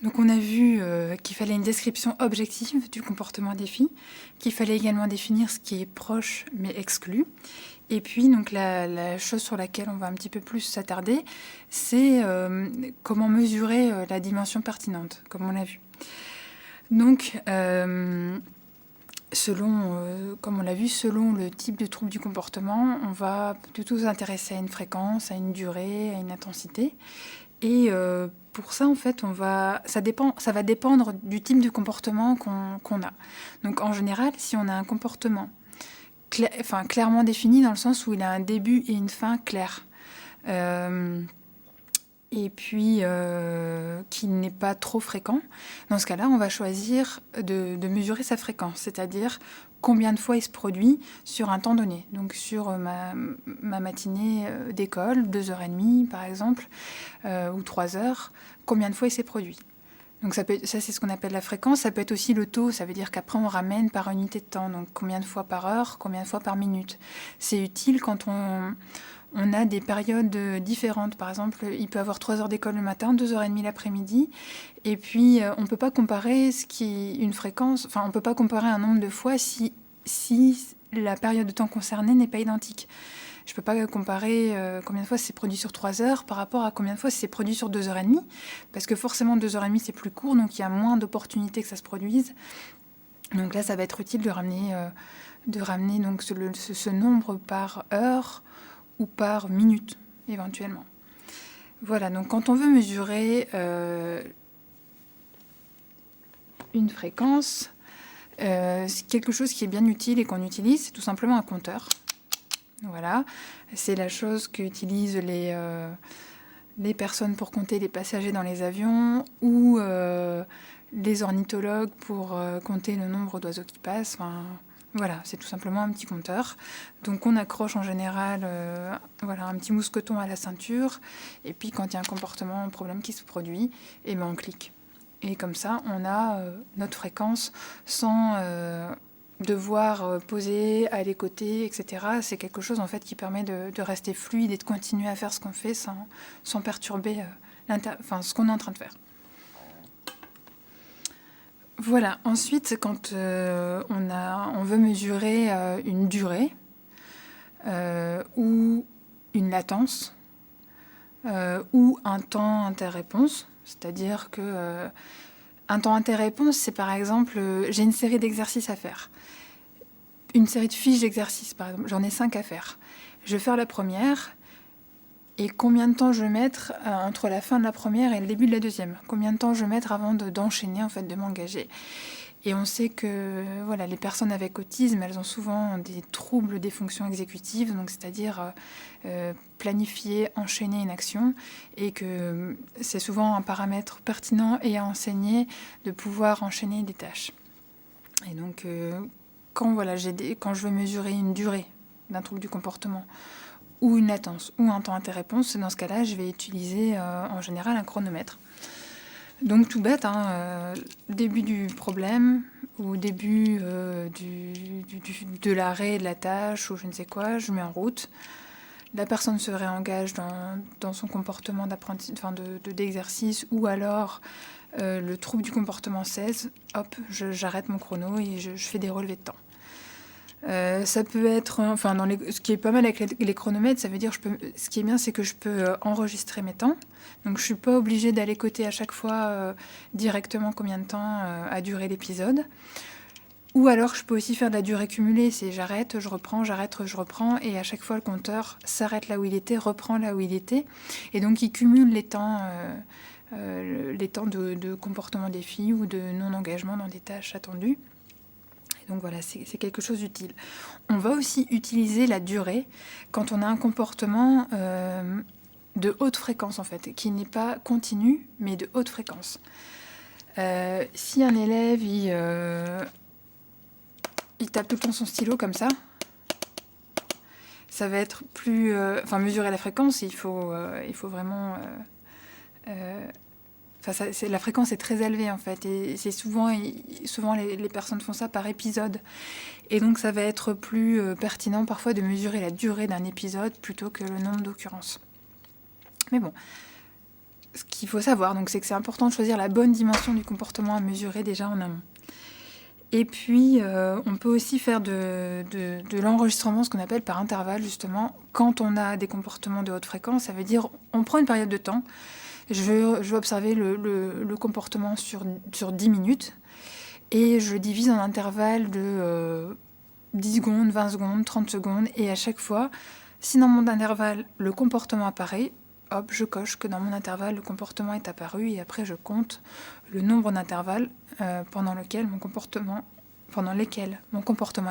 Donc on a vu qu'il fallait une description objective du comportement des filles, qu'il fallait également définir ce qui est proche mais exclu. Et puis donc la chose sur laquelle on va un petit peu plus s'attarder, c'est comment mesurer la dimension pertinente, comme on l'a vu. Donc comme on l'a vu, selon le type de trouble du comportement, on va plutôt s'intéresser à une fréquence, à une durée, à une intensité. Et pour ça, en fait, ça va dépendre du type de comportement qu'on a. Donc, en général, si on a un comportement clairement défini, dans le sens où il a un début et une fin clairs, et puis qui n'est pas trop fréquent, dans ce cas-là, on va choisir de mesurer sa fréquence, c'est-à-dire combien de fois il se produit sur un temps donné. Donc sur ma matinée d'école, 2h30 par exemple, ou 3 heures, combien de fois il s'est produit. Donc ça c'est ce qu'on appelle la fréquence. Ça peut être aussi le taux, ça veut dire qu'après on ramène par unité de temps, donc combien de fois par heure, combien de fois par minute. C'est utile quand on a des périodes différentes. Par exemple, il peut avoir 3 heures d'école le matin, 2h30 l'après-midi. Et puis, on ne peut pas comparer une fréquence, enfin, on ne peut pas comparer un nombre de fois si la période de temps concernée n'est pas identique. Je ne peux pas comparer combien de fois c'est produit sur 3 heures par rapport à combien de fois c'est produit sur 2h30, parce que forcément 2h30 c'est plus court, donc il y a moins d'opportunités que ça se produise. Donc là, ça va être utile de ramener donc ce nombre par heure ou par minute, éventuellement. Voilà, donc quand on veut mesurer une fréquence, quelque chose qui est bien utile et qu'on utilise, c'est tout simplement un compteur. Voilà, c'est la chose qu'utilisent les personnes pour compter les passagers dans les avions ou les ornithologues pour compter le nombre d'oiseaux qui passent. Enfin, voilà, c'est tout simplement un petit compteur. Donc on accroche en général un petit mousqueton à la ceinture, et puis quand il y a un problème qui se produit, et ben on clique. Et comme ça, on a notre fréquence sans devoir poser, aller côté, etc. C'est quelque chose en fait qui permet de rester fluide et de continuer à faire ce qu'on fait sans perturber ce qu'on est en train de faire. Voilà, ensuite, quand on veut mesurer une durée ou une latence ou un temps interréponse, c'est-à-dire que un temps interréponse, c'est par exemple, j'ai une série d'exercices à faire. Une série de fiches d'exercices, par exemple, j'en ai 5 à faire. Je vais faire la première, et combien de temps je vais mettre entre la fin de la première et le début de la deuxième? Combien de temps je vais mettre avant d'enchaîner, en fait, de m'engager? Et on sait que voilà, les personnes avec autisme, elles ont souvent des troubles des fonctions exécutives, donc c'est-à-dire planifier, enchaîner une action, et que c'est souvent un paramètre pertinent et à enseigner de pouvoir enchaîner des tâches. Et donc, quand je veux mesurer une durée d'un trouble du comportement, ou une latence, ou un temps interréponse, dans ce cas-là, je vais utiliser en général un chronomètre. Donc tout bête, début du problème, ou début de l'arrêt de la tâche, ou je ne sais quoi, je mets en route. La personne se réengage dans son comportement d'exercice, ou alors le trouble du comportement cesse, hop, j'arrête mon chrono et je fais des relevés de temps. Ça peut être, ce qui est pas mal avec les chronomètres, ça veut dire ce qui est bien, c'est que je peux enregistrer mes temps. Donc je suis pas obligée d'aller coter à chaque fois directement combien de temps a duré l'épisode. Ou alors je peux aussi faire de la durée cumulée, c'est j'arrête, je reprends, et à chaque fois le compteur s'arrête là où il était, reprend là où il était, et donc il cumule les temps de comportement des filles ou de non-engagement dans des tâches attendues. Donc voilà, c'est quelque chose d'utile. On va aussi utiliser la durée quand on a un comportement de haute fréquence, en fait, qui n'est pas continu, mais de haute fréquence. Si un élève, il tape tout le temps son stylo comme ça va être plus... mesurer la fréquence, il faut vraiment... la fréquence est très élevée en fait, et c'est souvent les personnes font ça par épisode, et donc ça va être plus pertinent parfois de mesurer la durée d'un épisode plutôt que le nombre d'occurrences. Mais bon, ce qu'il faut savoir, donc, c'est que c'est important de choisir la bonne dimension du comportement à mesurer déjà en amont. Et puis, on peut aussi faire de l'enregistrement, ce qu'on appelle par intervalle, justement. Quand on a des comportements de haute fréquence, ça veut dire on prend une période de temps. Je veux observer le comportement sur 10 minutes et je divise en intervalles de 10 secondes, 20 secondes, 30 secondes. Et à chaque fois, si dans mon intervalle, le comportement apparaît, hop, je coche que dans mon intervalle, le comportement est apparu et après, je compte le nombre d'intervalles pendant lesquels mon comportement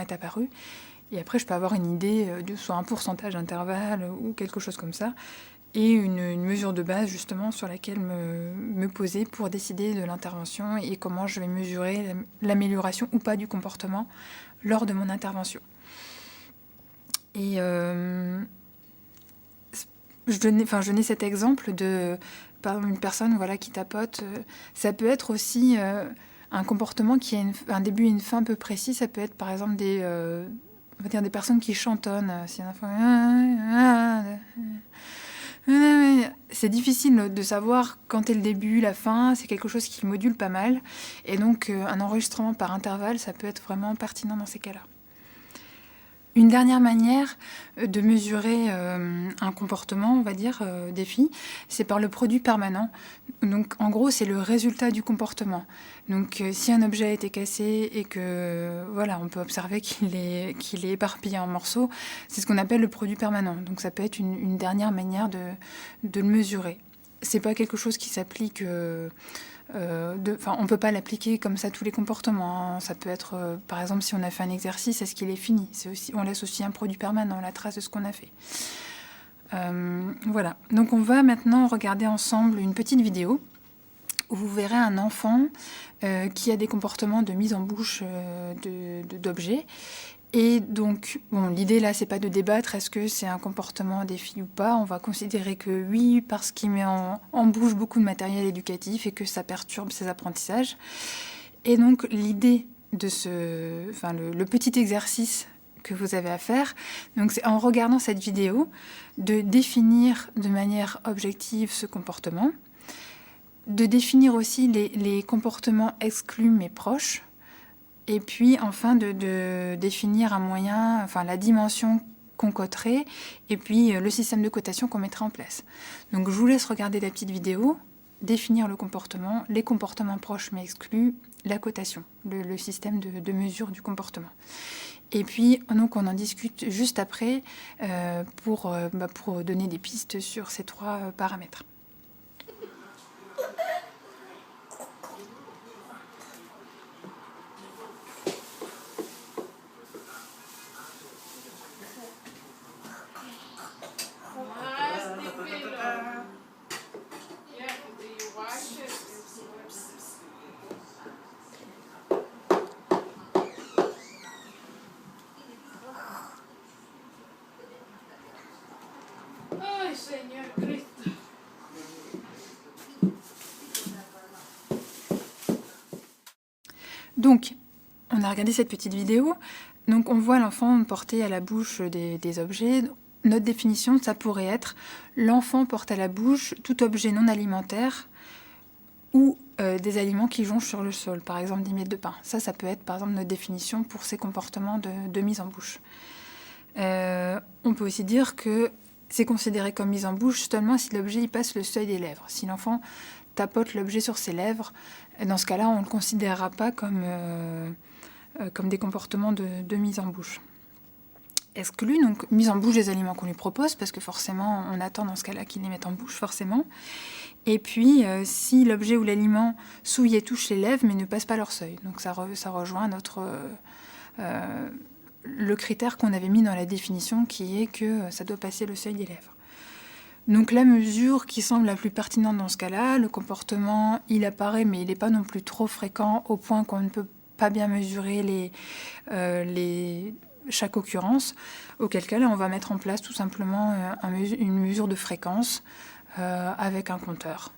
est apparu. Et après, je peux avoir une idée de soit un pourcentage d'intervalle ou quelque chose comme ça, et une mesure de base justement sur laquelle me poser pour décider de l'intervention et comment je vais mesurer l'amélioration ou pas du comportement lors de mon intervention. Et je donnais cet exemple par exemple, une personne qui tapote. Ça peut être aussi un comportement qui a un début et une fin peu précis. Ça peut être par exemple des personnes qui chantonnent. Si un enfant... C'est difficile de savoir quand est le début, la fin. C'est quelque chose qui module pas mal. Et donc, un enregistrement par intervalle, ça peut être vraiment pertinent dans ces cas-là. Une dernière manière de mesurer un comportement, on va dire, des filles, c'est par le produit permanent. Donc, en gros, c'est le résultat du comportement. Donc, si un objet a été cassé et que, on peut observer qu'il est éparpillé en morceaux, c'est ce qu'on appelle le produit permanent. Donc, ça peut être une dernière manière de le mesurer. C'est pas quelque chose qui s'applique... on ne peut pas l'appliquer comme ça tous les comportements. Ça peut être, par exemple, si on a fait un exercice, est-ce qu'il est fini ? On laisse aussi un produit permanent, la trace de ce qu'on a fait. Voilà. Donc on va maintenant regarder ensemble une petite vidéo où vous verrez un enfant qui a des comportements de mise en bouche d'objets. Et donc, l'idée là, c'est pas de débattre est-ce que c'est un comportement des filles ou pas. On va considérer que oui, parce qu'il met en bouche beaucoup de matériel éducatif et que ça perturbe ses apprentissages. Et donc, l'idée de le petit exercice que vous avez à faire, donc c'est en regardant cette vidéo, de définir de manière objective ce comportement, de définir aussi les comportements exclus mais proches. Et puis, enfin, de définir un moyen, la dimension qu'on coterait, et puis le système de cotation qu'on mettrait en place. Donc, je vous laisse regarder la petite vidéo, définir le comportement, les comportements proches mais exclus, la cotation, le système de mesure du comportement. Et puis, donc, on en discute juste après pour donner des pistes sur ces 3 paramètres. Donc, on a regardé cette petite vidéo. Donc, on voit l'enfant porter à la bouche des objets. Notre définition, ça pourrait être l'enfant porte à la bouche tout objet non alimentaire ou des aliments qui jonchent sur le sol, par exemple des miettes de pain. Ça peut être, par exemple, notre définition pour ces comportements de mise en bouche. On peut aussi dire que c'est considéré comme mise en bouche seulement si l'objet y passe le seuil des lèvres. Si l'enfant tapote l'objet sur ses lèvres, dans ce cas-là, on ne le considérera pas comme des comportements de mise en bouche. Exclu, donc mise en bouche des aliments qu'on lui propose, parce que forcément, on attend dans ce cas-là qu'il les mette en bouche, forcément. Et puis, si l'objet ou l'aliment souille et touche les lèvres, mais ne passe pas leur seuil. Donc ça rejoint le critère qu'on avait mis dans la définition, qui est que ça doit passer le seuil des lèvres. Donc la mesure qui semble la plus pertinente dans ce cas-là, le comportement, il apparaît, mais il n'est pas non plus trop fréquent au point qu'on ne peut pas bien mesurer chaque occurrence, auquel cas là, on va mettre en place tout simplement une mesure de fréquence avec un compteur.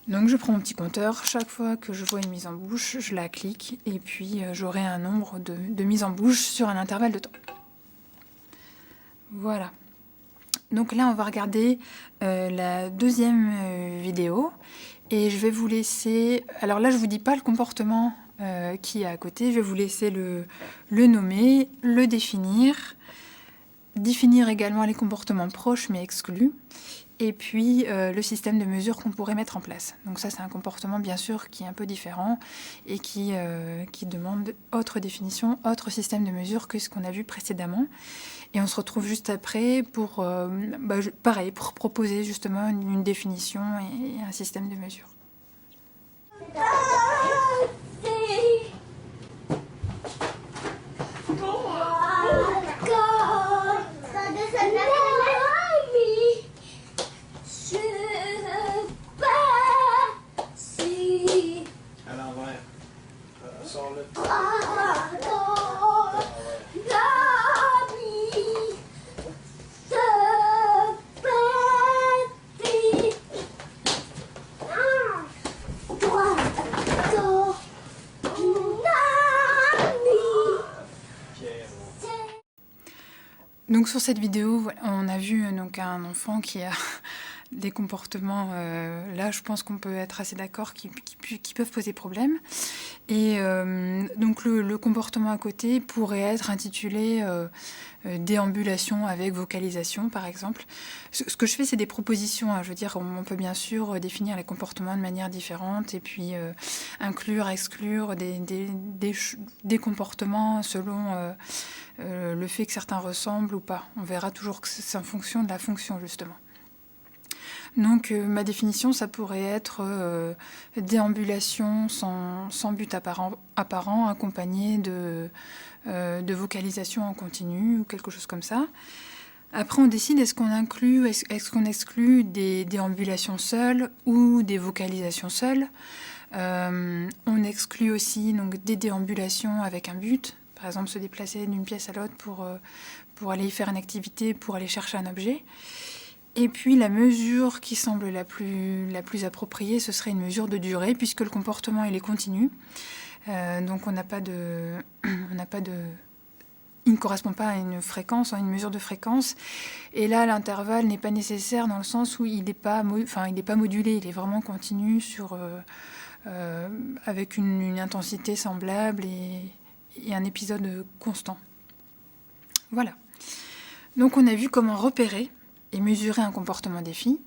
Donc je prends mon petit compteur, chaque fois que je vois une mise en bouche, je la clique et puis j'aurai un nombre de mises en bouche sur un intervalle de temps. Voilà. Donc là, on va regarder la deuxième vidéo et je vais vous laisser... Alors là, je ne vous dis pas le comportement qui est à côté, je vais vous laisser le nommer, le définir également les comportements proches mais exclus, et puis le système de mesure qu'on pourrait mettre en place. Donc ça, c'est un comportement bien sûr qui est un peu différent et qui demande autre définition, autre système de mesure que ce qu'on a vu précédemment. Et on se retrouve juste après pour, pareil, pour proposer justement une définition et un système de mesure. Donc sur cette vidéo, on a vu donc un enfant qui a des comportements, là je pense qu'on peut être assez d'accord, qui peuvent poser problème. Et donc le comportement à côté pourrait être intitulé déambulation avec vocalisation par exemple. Ce que je fais, c'est des propositions, hein. Je veux dire, on peut bien sûr définir les comportements de manière différente et puis inclure, exclure des comportements selon le fait que certains ressemblent ou pas. On verra toujours que c'est en fonction de la fonction justement. Donc ma définition, ça pourrait être déambulation sans but apparent accompagnée de vocalisation en continu ou quelque chose comme ça. Après, on décide est-ce qu'on inclut, est-ce qu'on exclut des déambulations seules ou des vocalisations seules. On exclut aussi donc, des déambulations avec un but, par exemple se déplacer d'une pièce à l'autre pour aller y faire une activité, pour aller chercher un objet. Et puis la mesure qui semble la plus appropriée, ce serait une mesure de durée, puisque le comportement il est continu. Donc il ne correspond pas à une fréquence, à une mesure de fréquence. Et là, l'intervalle n'est pas nécessaire dans le sens où il n'est pas modulé, il est vraiment continu avec une intensité semblable et un épisode constant. Voilà. Donc on a vu comment repérer et mesurer un comportement défi.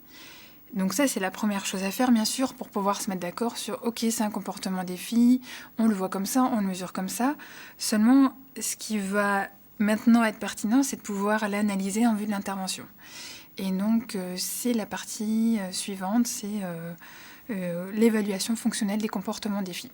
Donc ça, c'est la première chose à faire, bien sûr, pour pouvoir se mettre d'accord sur « Ok, c'est un comportement défi, on le voit comme ça, on le mesure comme ça ». Seulement, ce qui va maintenant être pertinent, c'est de pouvoir l'analyser en vue de l'intervention. Et donc, c'est la partie suivante, c'est l'évaluation fonctionnelle des comportements défis.